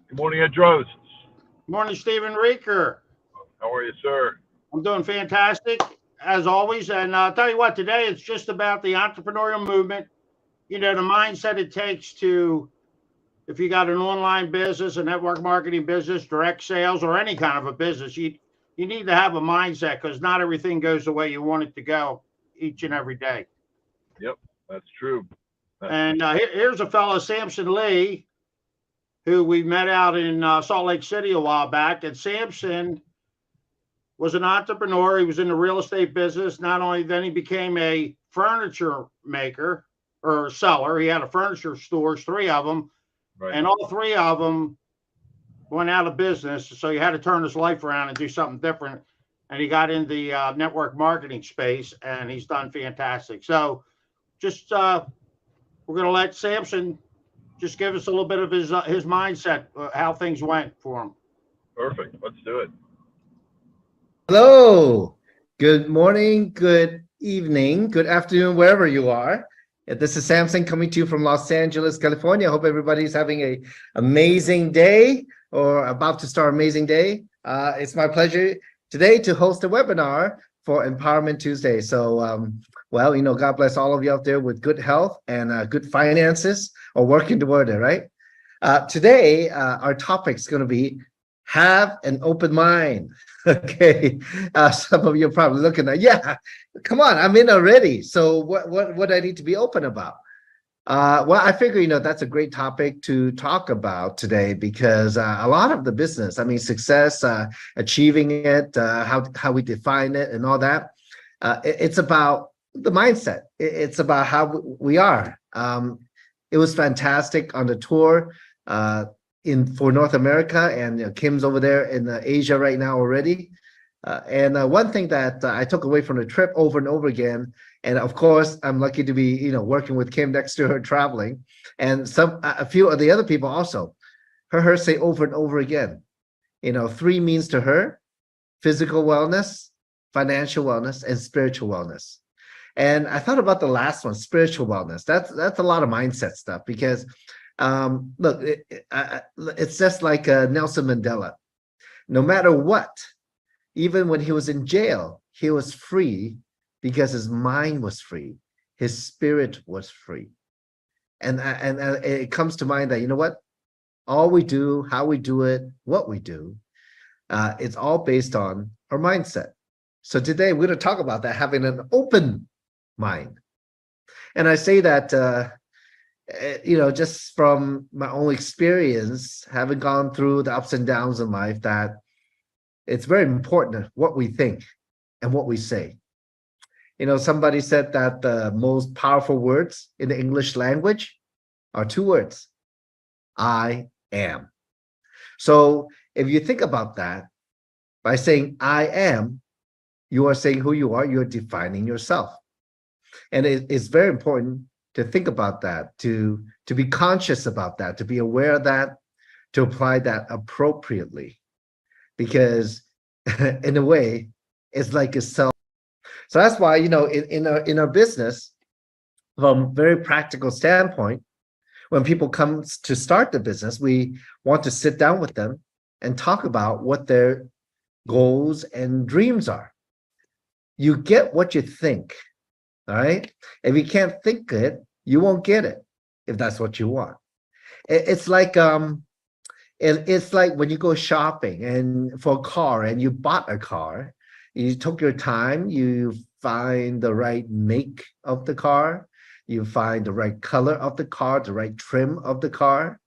Good morning, Ed Drost. Morning, Stephen Reeker. How are you, sir? I'm doing fantastic as always. And I'll tell you what, today it's just about the entrepreneurial movement. The mindset it takes to, if you got an online business, a network marketing business, direct sales, or any kind of a business, you need to have a mindset because not everything goes the way you want it to go each and every day. Yep, that's true. That's And here's a fellow, Samson Lee, who we met out in Salt Lake City a while back. And Samson was an entrepreneur. He was in the real estate business. Not only then he became a furniture maker or seller. He had a furniture stores, three of them, right. and all three of them went out of business. So he had to turn his life around and do something different. And he got in the network marketing space, and he's done fantastic. So just we're going to let Samson just give us a little bit of his mindset, how things went for him. Perfect. Let's do it. Hello, good morning, good evening, good afternoon, wherever you are. This is Samson coming to you from Los Angeles, California. I hope everybody's having an amazing day or about to start an amazing day. It's my pleasure today to host a webinar for Empowerment Tuesday. So, God bless all of you out there with good health and good finances or working toward it, right? Today, our topic is going to be have an open mind. Okay, some of you are probably looking at, yeah, come on, I'm in already. So what I need to be open about? I figure, that's a great topic to talk about today because a lot of the business, success, achieving it, how we define it and all that, it's about the mindset. It's about how we are. It was fantastic on the tour for North America, and Kim's over there in Asia right now already. And one thing that I took away from the trip over and over again, and of course I'm lucky to be working with Kim next to her traveling, and a few of the other people also, her say over and over again, three means to her: physical wellness, financial wellness, and spiritual wellness. And I thought about the last one, spiritual wellness. That's a lot of mindset stuff because look, it's just like Nelson Mandela. No matter what, even when he was in jail, he was free because his mind was free, his spirit was free. And it comes to mind that, what? All we do, how we do it, what we do, it's all based on our mindset. So today we're going to talk about that, having an open mind. And I say that just from my own experience, having gone through the ups and downs in life, that it's very important what we think and what we say. Somebody said that the most powerful words in the English language are two words: I am. So if you think about that, by saying I am, you are saying who you are, you're defining yourself. And it's very important to think about that, to be conscious about that, to be aware of that, to apply that appropriately, because in a way, it's like a self. So that's why, in our business, from a very practical standpoint, when people come to start the business, we want to sit down with them and talk about what their goals and dreams are. You get what you think. All right. If you can't think it, you won't get it. If that's what you want, it's like it's like when you go shopping and for a car, and you bought a car, you took your time, you find the right make of the car, you find the right color of the car, the right trim of the car,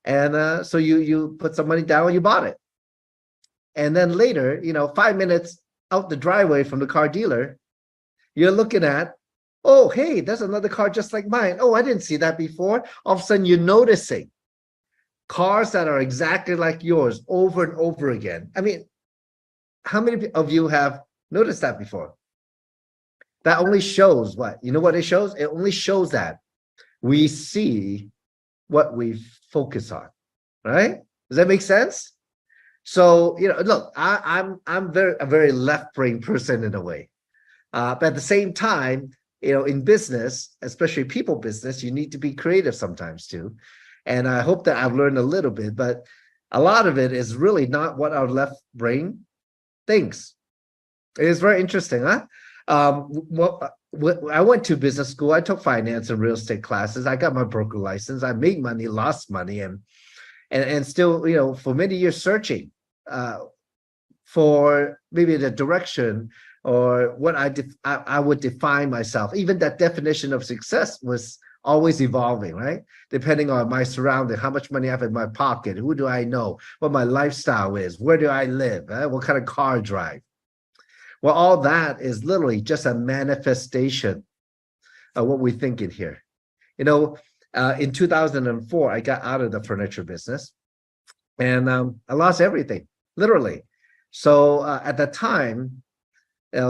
and so you put some money down and you bought it, and then later, 5 minutes out the driveway from the car dealer, you're looking at, oh, hey, there's another car just like mine. Oh, I didn't see that before. All of a sudden, you're noticing cars that are exactly like yours over and over again. How many of you have noticed that before? That only shows what? You know what it shows? It only shows that we see what we focus on, right? Does that make sense? So, look, I'm a very left-brain person in a way. But at the same time, in business, especially people business, you need to be creative sometimes too. And I hope that I've learned a little bit, but a lot of it is really not what our left brain thinks. It is very interesting, huh? I went to business school. I took finance and real estate classes. I got my broker license. I made money, lost money, and still, for many years searching for maybe the direction or what I would define myself. Even that definition of success was always evolving, right? Depending on my surrounding, how much money I have in my pocket, who do I know, what my lifestyle is, where do I live, what kind of car I drive. Well, all that is literally just a manifestation of what we think in here. In 2004, I got out of the furniture business and I lost everything, literally. So at that time,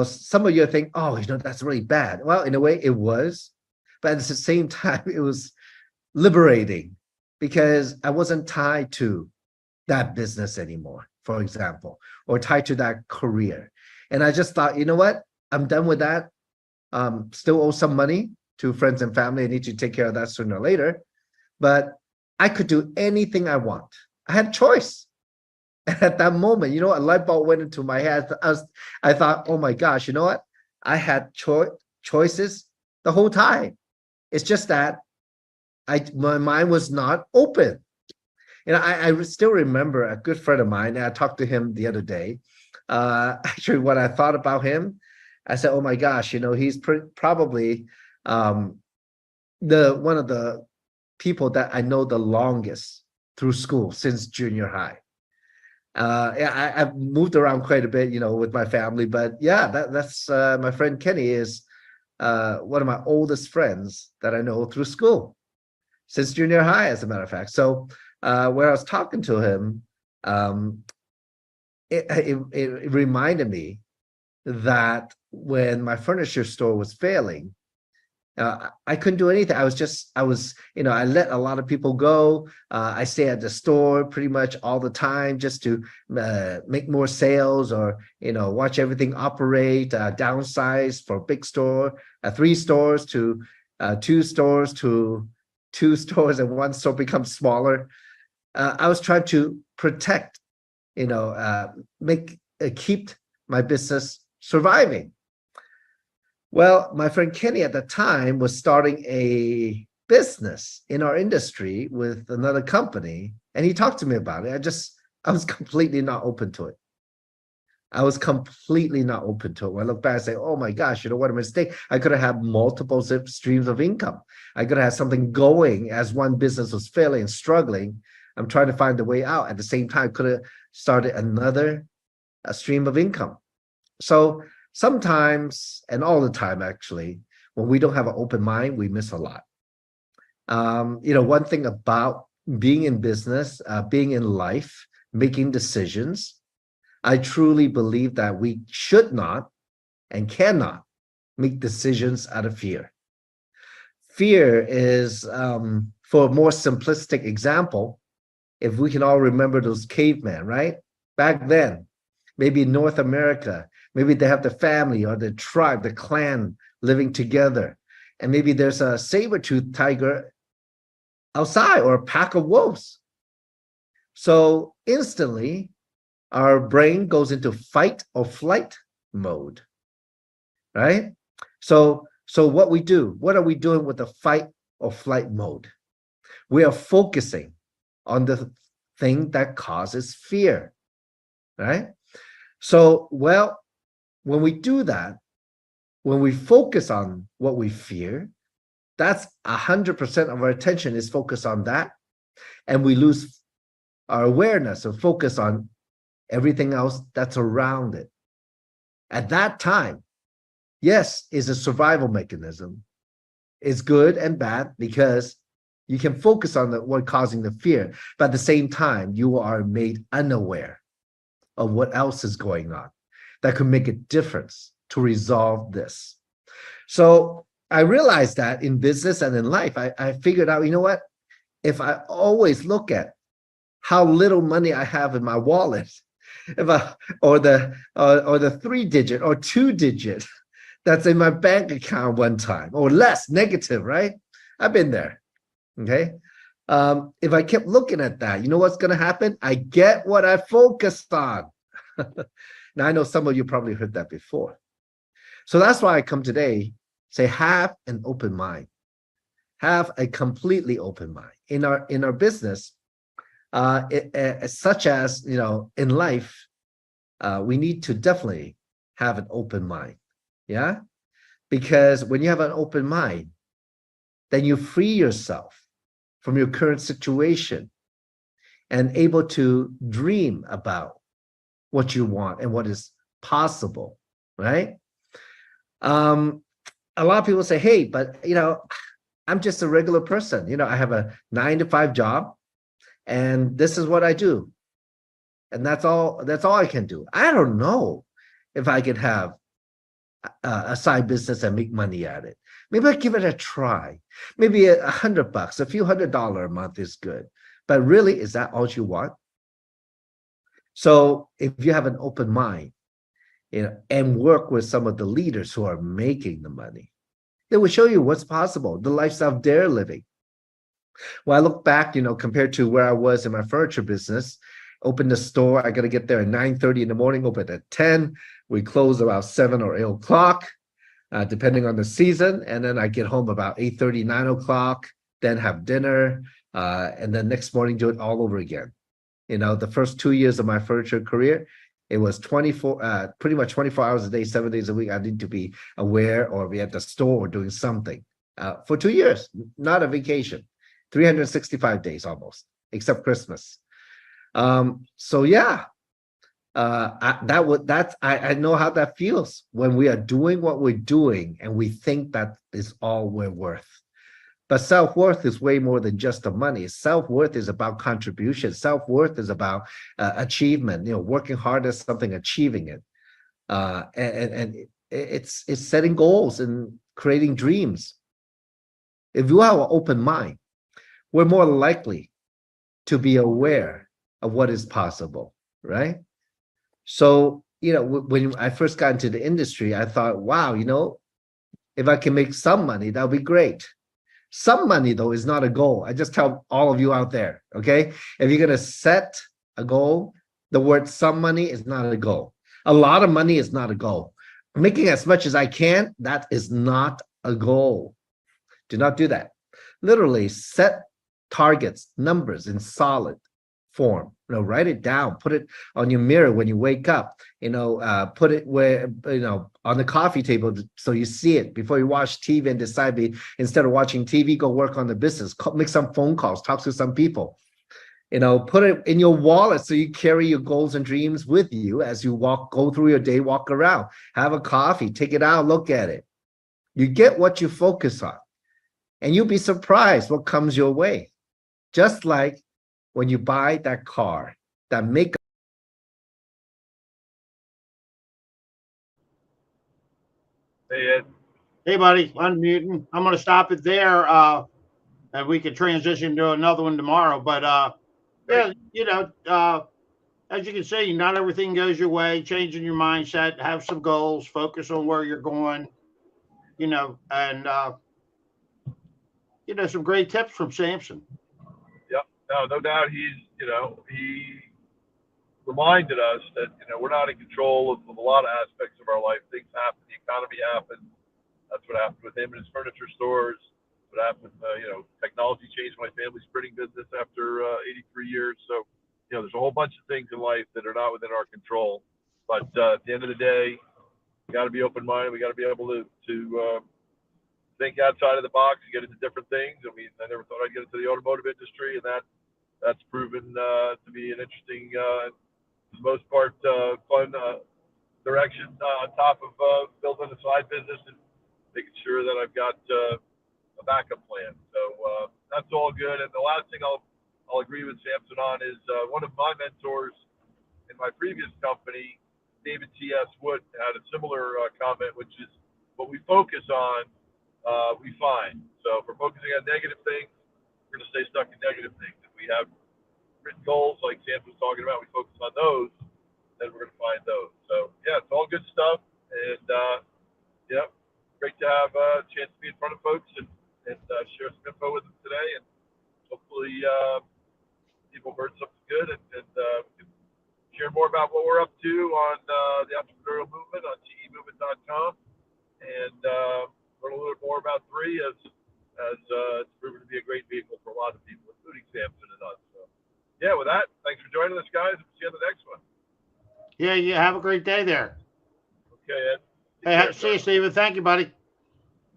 some of you think, oh, that's really bad. Well, in a way it was, but at the same time, it was liberating because I wasn't tied to that business anymore, for example, or tied to that career. And I just thought, you know what? I'm done with that. Still owe some money to friends and family. I need to take care of that sooner or later. But I could do anything I want. I had choice. And at that moment, a light bulb went into my head. I thought, oh my gosh, you know what? I had choices the whole time. It's just that my mind was not open. I still remember a good friend of mine, and I talked to him the other day. Actually, when I thought about him, I said, oh my gosh, he's probably one of the people that I know the longest through school since junior high. I've moved around quite a bit, with my family, but yeah, that's my friend Kenny is one of my oldest friends that I know through school since junior high, as a matter of fact. So when I was talking to him, it reminded me that when my furniture store was failing, I couldn't do anything. I let a lot of people go. I stay at the store pretty much all the time just to make more sales or, watch everything operate, downsize for a big store, 3 stores to 2 stores to 2 stores, and 1 store becomes smaller. I was trying to protect, keep my business surviving. Well, my friend Kenny at the time was starting a business in our industry with another company, and he talked to me about it. I was completely not open to it. I was completely not open to it. When I look back, I say, oh my gosh, what a mistake. I could have had multiple streams of income. I could have had something going as one business was failing and struggling. I'm trying to find a way out. At the same time, I could have started another stream of income. So sometimes, and all the time actually, when we don't have an open mind, we miss a lot. One thing about being in business, being in life, making decisions, I truly believe that we should not and cannot make decisions out of fear. Fear is, for a more simplistic example, if we can all remember those cavemen, right? Back then, maybe in North America, maybe they have the family or the tribe, the clan living together. And maybe there's a saber-toothed tiger outside or a pack of wolves. So instantly, our brain goes into fight or flight mode, right? So what are we doing with the fight or flight mode? We are focusing on the thing that causes fear, right? So, when we do that, when we focus on what we fear, that's 100% of our attention is focused on that. And we lose our awareness or focus on everything else that's around it. At that time, yes, it's a survival mechanism. It's good and bad because you can focus on what causing the fear, but at the same time, you are made unaware of what else is going on that could make a difference to resolve this. So I realized that in business and in life, I figured out, what? If I always look at how little money I have in my wallet, or the 3-digit or 2-digit that's in my bank account one time, or less, negative, right? I've been there. Okay. If I kept looking at that, you know what's going to happen? I get what I focused on. Now, I know some of you probably heard that before. So that's why I come today, say, have an open mind. Have a completely open mind. In our business, such as, in life, we need to definitely have an open mind. Yeah? Because when you have an open mind, then you free yourself from your current situation and able to dream about what you want and what is possible, right? A lot of people say, hey, but I'm just a regular person. I have a 9-to-5 job and this is what I do. And that's all I can do. I don't know if I could have a side business and make money at it. Maybe I give it a try. Maybe $100, a few $100 a month is good. But really, is that all you want? So if you have an open mind, and work with some of the leaders who are making the money, they will show you what's possible, the lifestyle they're living. When I look back, compared to where I was in my furniture business, open the store, I got to get there at 9:30 in the morning, open at 10. We close about 7 or 8 o'clock, depending on the season. And then I get home about 8:30, 9 o'clock, then have dinner, and then next morning do it all over again. The first 2 years of my furniture career, it was pretty much 24 hours a day, 7 days a week. I need to be aware or be at the store or doing something for 2 years, not a vacation, 365 days almost, except Christmas. So yeah, I know how that feels when we are doing what we're doing and we think that is all we're worth. But self-worth is way more than just the money. Self-worth is about contribution. Self-worth is about achievement, working hard at something, achieving it. And it's setting goals and creating dreams. If you have an open mind, we're more likely to be aware of what is possible, right? So, when I first got into the industry, I thought, wow, if I can make some money, that would be great. Some money, though, is not a goal. I just tell all of you out there, okay? If you're going to set a goal, the word some money is not a goal. A lot of money is not a goal. Making as much as I can, that is not a goal. Do not do that. Literally set targets, numbers in solid form. Write it down, put it on your mirror when you wake up, put it where, on the coffee table so you see it before you watch TV and decide instead of watching TV, go work on the business, make some phone calls, talk to some people, put it in your wallet so you carry your goals and dreams with you as you go through your day, walk around, have a coffee, take it out, look at it. You get what you focus on and you'll be surprised what comes your way. Just like when you buy that car, that makeup. Hey, Ed. Hey, buddy, unmuting. I'm going to stop it there, and we could transition to another one tomorrow. But yeah, as you can see, not everything goes your way. Changing your mindset, have some goals, focus on where you're going. And some great tips from Samson. Yep. No doubt. He reminded us that we're not in control of a lot of aspects of our life. Things happen. The economy happens. That's what happened with him and his furniture stores. What happened? Technology changed my family's printing business after 83 years. So there's a whole bunch of things in life that are not within our control. But at the end of the day, we got to be open-minded. We got to be able to think outside of the box and get into different things. I mean, I never thought I'd get into the automotive industry, and that's proven to be an interesting, for the most part, fun direction on top of building a side business and making sure that I've got a backup plan. So that's all good. And the last thing I'll agree with Samson on is one of my mentors in my previous company, David T.S. Wood, had a similar comment, which is what we focus on, we find. So if we're focusing on negative things, we're going to stay stuck in negative things. If we have written goals like Sam was talking about, we focus on those, then we're going to find those. So yeah, it's all good stuff. And great to have a chance to be in front of folks and share some info with them today. And hopefully people heard something good and we can share more about what we're up to on the Entrepreneurial Movement on temovement.com and learn a little bit more about 3 as it's proven to be a great vehicle for a lot of people, including Samson and us. So, yeah, with that, thanks for joining us, guys. We'll see you on the next one. Yeah, you have a great day there. Okay, Ed. Hey, see you, Steven. Thank you, buddy.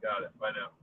Got it. Bye now.